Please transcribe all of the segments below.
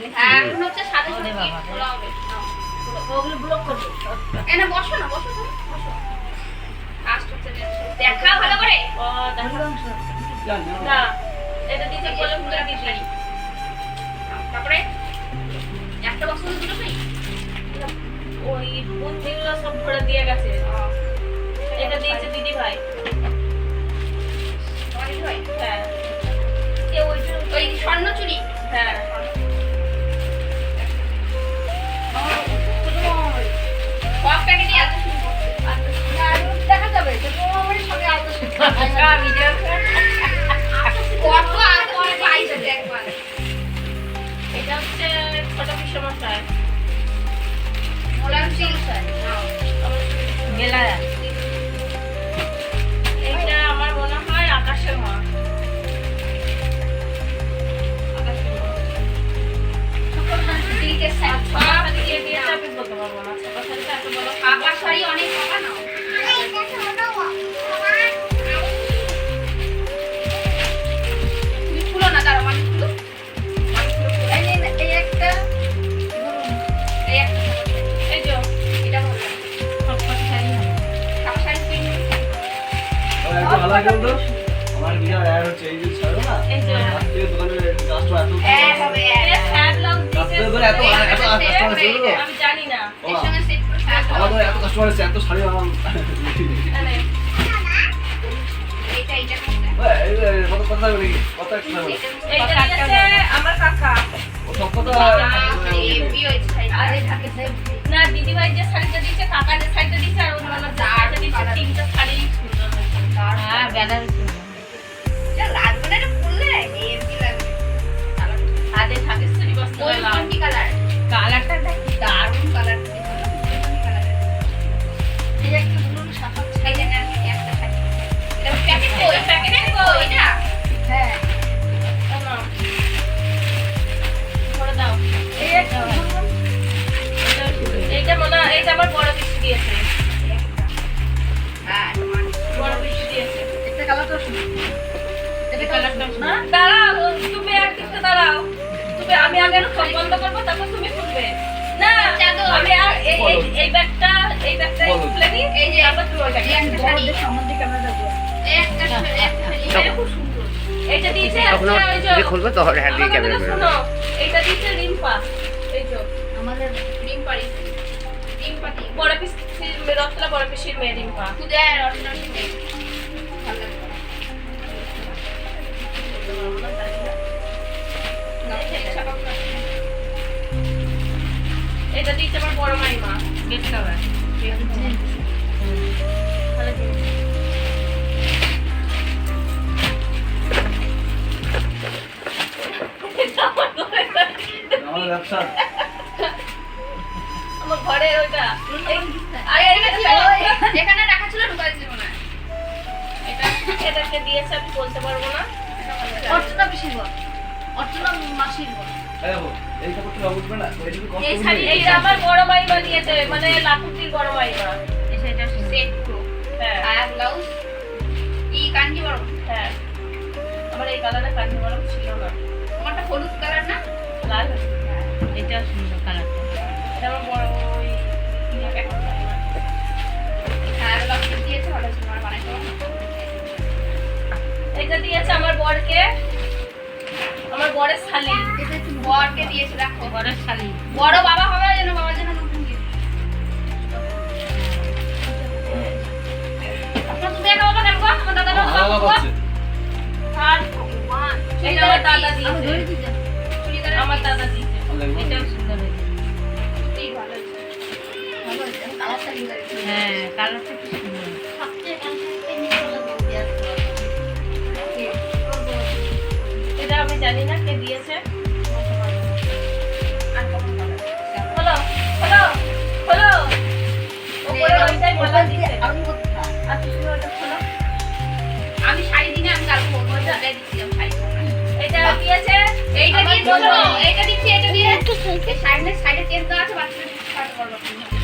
হচ্ছে নাকি? এখন হচ্ছে সাথে সাথে খোলা হবে। ওগুলো ব্লক করবে। এনে বসো না, বসো তুমি, বসো। কাস্ট হচ্ছে দেখা ভালো করে। ও দেখো জানি না এটা দিতে বলে পুরো দিছি। তারপরে একটা বক্স দুটো নেই। ওই বুন্দিগুলো সব ভরে দিয়ে গেছে। এটা দিয়েছে দিদি ভাই। তোমার দিদি ভাই? হ্যাঁ কে ওই স্বর্ণ চুড়ি। হ্যাঁ কত প্যাকেটই আছে? দেখা যাবে তো তোমার সঙ্গে আলাদা ভিডিও কত আছে অনেক পাইছে একবার। এটা হচ্ছে ছোট পিসমশাই মোলার সিল স্যার। মেলা এটা আমার মনে হয় আকাশের মা দিকে স্যার সব দিয়ে দিয়েছে আমি বলতে পারবো না ছোট শাড়িটা এত বড় আকাশ শাড়ি অনেক পাবা না। তুমি খুলো না, দাঁড়াও আমি খুলো। এই একটা এই একটা এই যে এটা ভালো লাগে। সব কত শাড়ি হবে সব শাড়ি কিনে একটু ভালো লাগে তো আমার বিয়ার অ্যাড হচ্ছে এই যে ছাড়ো না এই যে আজকে দোকানে কাস্টমার এত হ্যাঁ হবে এটা ফ্যাব লাউজ কাস্টমার করে এত কাস্টমার ছিল তো আমি জানি না এর সঙ্গে সেট করে সাজাতে আমাদের এত কাস্টমার আছে এত শাড়ি আমার এখানে এইটা এইটা কোনটা? এই যে কত কথা বলি কত একটা বলি এইটা দিয়েছে আমার কাকা ও সব কথা এমবি হয়েছে শাড়ি। আরে থাকে সে না দিদি ভাই যে শাড়িটা দিয়েছে কাকা যে শাড়িটা দিয়েছে আর ওর মামা যে শাড়িটা দিয়েছে তিনটা শাড়ি সুন্দর হয়েছে হ্যাঁ ব্যানার এটা লাগবে না, এটা পরলে এমবি লাগবে। হাতে থাকে সুরি বস্ত্র ওই কোনটি কালার? কালারটা দেখ দারুণ কালার। এই একটা বলুন সাফা এই যে নেন একটা শাড়ি। এটা প্যাকেট কই? প্যাকেটে কই এটা? হ্যাঁ করে দাও এই একটা বলুন এইটা মনে হয় এইটা আমার বড় পিসি দিয়েছে হ্যাঁ, তোমার বড় পিসি দিয়েছে একটা কালার তো শুনুন এটা কালারটা না দাঁড়াও তুমি একটু দাঁড়াও তুমি আমি আগে সব বন্ধ করবো তারপর তুমি খুলবে না আমি এই ব্যাগটা খুলে দিই এই যে তারপর তুমি ওইটা এই একটা শাড়ি, বড়দের সম্বন্ধে ক্যামেরা দেবো এই একটা শাড়ি, একটা শাড়ি। এটা খুব সুন্দর এইটা দিয়েছে তখন ওই যে যদি খুলবে তখন হ্যাঁ দিয়ে আমার ক্যামেরা কথাটা বেরোবে শোনো এইটা দিয়েছে রিম্পা এই যে আমাদের ডিম পাড়ি। ডিম পাড়ি। বড় পিসির রত্না বড় পিসির মেয়ে রিম্পা খুদের অরিজিনাল নেই। ভালো লাগে। না, এই ছাপা করে। এটা দিয়েছে আমার বড় মাইমা গেট কাভার ভালো জিনিস আমার ব্যবসা আমার ঘরে ওইটা আরে এটা ছিল, এখানে রাখা ছিল, ঢুকাই দিয়েছে মনে হয়। এটা এটাকে দিয়েছে আমি বলতে পারবো না অর্চনা পিসির বল অর্চনা মাসির বল দেখো এই কাপড়টা লাভ করবে না এইটুকু কষ্ট এই শাড়ি এইটা আমার বড় মাইমা দিয়েছে মানে লাকুতির বড় মাইমা এটা সেট পুরো। হ্যাঁ আর ব্লাউজ ই কাঞ্জি বড়। হ্যাঁ আমার এই কালারে কাঠি বড় ছিল না তোমারটা হলুদ কালার না? লাল এটা সুন্দর কালারটা এটা আমার বড় ওই এখন হ্যাঁ ব্লাউজ দিয়েছে, ভালো ছিল, আমার বানাইতে হবে না। এটা দিয়েছে আমার বরকে আমার বরের শালি এটা একটু বরকে দিয়েছে, দেখো বরের শালি বড় বাবা হবে যেন, বাবার জন্য নতুন gift। আপনার তুমি একা বাবা কেন গো? আমার দাদা বাবা ভালো বাবা। লাগছে আর ভগবান, এটা আমার দাদা আমি দিয়েছে ধরে দিতে চুড়িদারের আমার দাদা দিয়েছে ভালো লাগবে এটাও সুন্দর হয়েছে এই ভালো হয়েছে। ভালো হয়েছে আমি কালারটা নিয়ে যাচ্ছি হ্যাঁ কালারটা কি সুন্দর সবচেয়ে কালারটা নিয়ে চলে যাচ্ছি এটা আমি জানি না কে দিয়েছে আর কখন কালার? হলো হলো হলো ওপরে ওইটাই বলা দিয়েছে আমি কোথায় আর তুমি ওটা খোলো আমি শাড়ি দিনে আমি কালকে বলবো, এটাই দিচ্ছিলাম শাড়ি। এটা দিয়েছে এইটা আমার দিয়ে বড় চলো, মেয়ে। এইটা দিচ্ছি, এটা দিয়ে এই সাইডে চেঞ্জ দেওয়া আছে, বাচ্চাদের শাড়ি পরবো।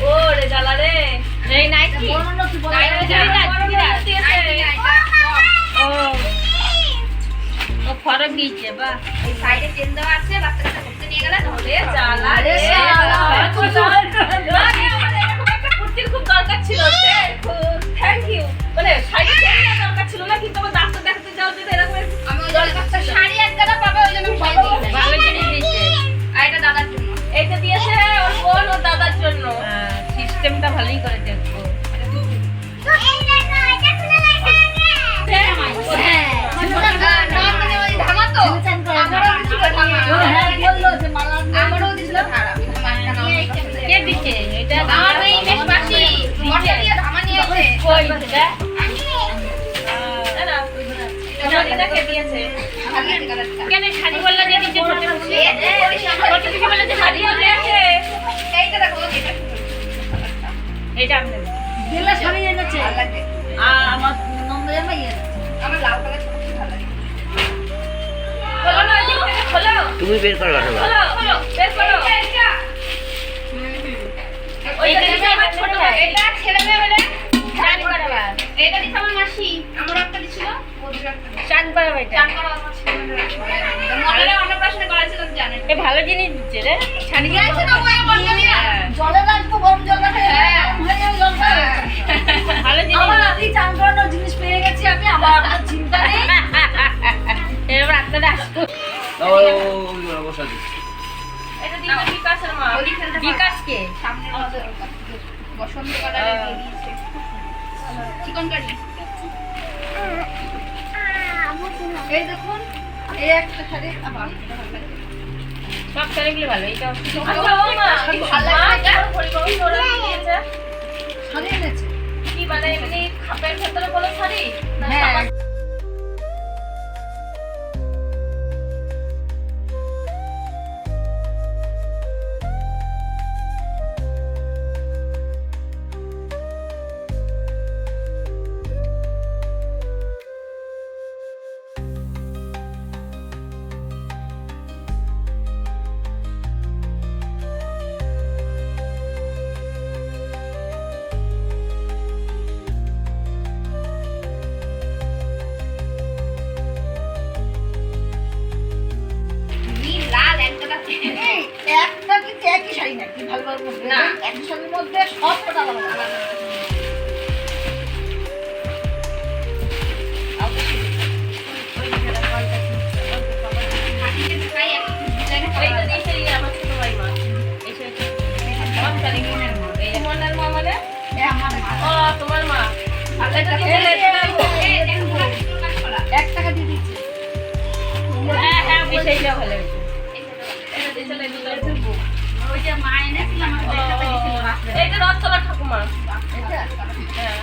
ও রে জ্বালা রে এই নাইটি বড় না তুই বড় নাইটি এটা না, বড় চুড়িদার। মেয়ে দিয়েছে। নাইটি না, এটা সব। ও ও ফরক দিয়েছে বাহ এই সাইডে চেন দেওয়া আছে, বাচ্চাদের ঘুরতে নিয়ে গেলে তাহলে হ্যাঁ বললো যে মালা আমারও দিছিল ধারা মাঝখানে আমার কে দিচ্ছে এটা? আমার ওই মেশ মাসি মশা দিয়ে ধামা নিয়েছে কই এটা? আমি দাঁড়া, তোমার এটা কে দিয়েছে? ভালো লাগে কালারটা কেন শাড়ি বললা যে দিচ্ছে ছোট খুশি? ছোট খুশি বলে যে শাড়ি হয়ে আছে। এইটা দেখো এটা এটা আমি নেব। দিলে শাড়ি এনেছে ভালো লাগে আর আমার নন্দ জামাই এনেছে আমার লাল কালার খুব ভালো লাগে খোলো না, এদিক থেকে খোলো। তুমি বের করো না খোলো, বের করো। ওইটা দিছে আমার ছোট ভাই। এটা ছেড়ে দেবে রে চান করাবা। এটা দিছে আমার মাসি আমার একটা দিছিল ওদের একটা চান করাবা এটা। চান করা আমার ছেলেদের মডেলে অন্নপ্রাশনে করাছিল জানেন এ ভালো জিনিস দিচ্ছে রে। ছাড়ি গেছে না ওই বলতে দিয়া জলে রাখবো গরম জল রাখে হ্যাঁ। জল খাবে ভালো জিনিস। আমার রাতেই চান করানোর জিনিস পেয়ে গেছি আমি আমার আর কোনো চিন্তা নেই এবার আপনারা আসুন। দাও বসা দিই। এটা দিচ্ছে বিকাশের মা। ওই খেলতে পারো। বিকাশ কে? সামনে আমাদের বসন্ত কালারে দিয়ে দিয়েছে চিকন কারি এই দেখুন এই একটা শাড়ি আবার এটা ভালো লাগে সব শাড়িগুলো ভালো। এটা আচ্ছা, ও মা, ভালো লাগে এটা? পরিবহন ওরা দিয়েছে। শাড়ি এনেছে কি মানে এমনি খাপের ভেতরে কোনো শাড়ি? না হ্যাঁ সাদা? নীল লাল একটা এই একটা কিন্তু একই শাড়ি না কি ভালো ভালো না। একই শাড়ির মধ্যে সব কটা আলাদা আলাদা। এইটা দিয়েছে এই আমার ছোট ভাই মা। এই শাড়িটা। আমার শাড়ি কিনের মা। এই তোমার নাম মা মানে? এ আমার মা। ও, তোমার মা। আর এটা দিয়েছে লেসটা। 1 টাকা দিয়ে দিচ্ছি হ্যাঁ, হ্যাঁ, এই শাড়িটাও ভালো হয়েছে। এটা দিয়েছে লেসটা। ওই যে মা এনেছিল আমার ও, টাকা দিয়েছিল রাত্রে এইটা রথতলা ঠাকুমা। এটা হ্যাঁ।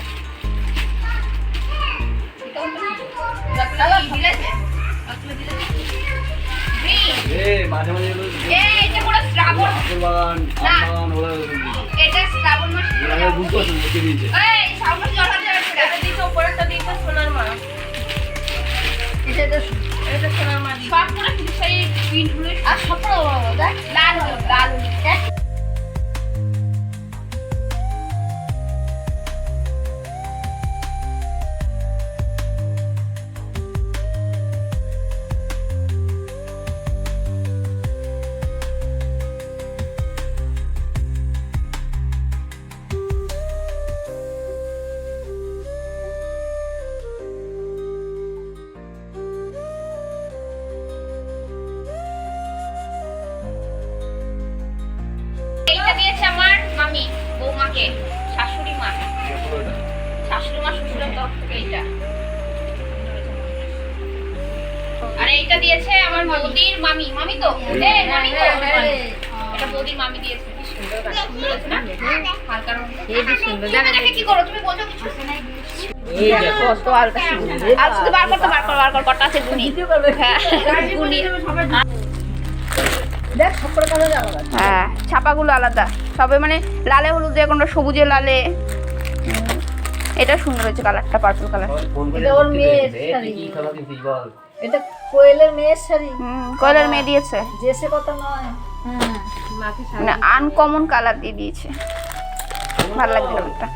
এ মাঝে মাঝে এগুলো এটা পুরো শ্রাবণ ঠাকুর বাগান, না। আম বাগান, ওরা এটা শ্রাবণ মাস আমি বুঝতে পারছি না, লিখে দিয়েছে। এই শ্রাবণ মাস জল হাতে এটা দিয়েছে উপরেরটা দিয়েছে সোনার মা। এটা এটা সোনার মা দিয়েছে। সব পুরো সেই প্রিন্ট গুলো আর সব দেখ লাল লাল এইটা দিয়েছে আমার মামি বৌমাকে শাশুড়ি মা পুরোটা। শাশুড়ি মা শ্বশুরের তরফ থেকে এইটা আর এইটা দিয়েছে আমার বৌদির মামি মামি তো মামি তো এটা বৌদির মামি দিয়েছে কি সুন্দর সুন্দর আছে না হালকা রঙ হেবি সুন্দর। তুমি দেখে কি করো তুমি বোঝো কিছু এই দেখো কত হালকা সুন্দর। আর শুধু বার কর কটা আছে গুনি হ্যাঁ গুনি দেখ সব করে কালার আলাদা হ্যাঁ ছাপাগুলো আলাদা সবে মানে লালে হলুদে কোনটা সবুজে লালে এটা সুন্দর হয়েছে কালারটা পার্পল কালার ফোন করে এটা ওর বলতে মেয়ের পেরেছে, শাড়ি। তুই কি খাবার দিছিস বল? এটা কোয়েলের মেয়ের শাড়ি কয়লার মেয়ে দিয়েছে জেসে কথা নয় হ্যাঁ মাকে মানে আনকমন কালার দিয়ে দিয়েছে ভালো লাগছে কালারটা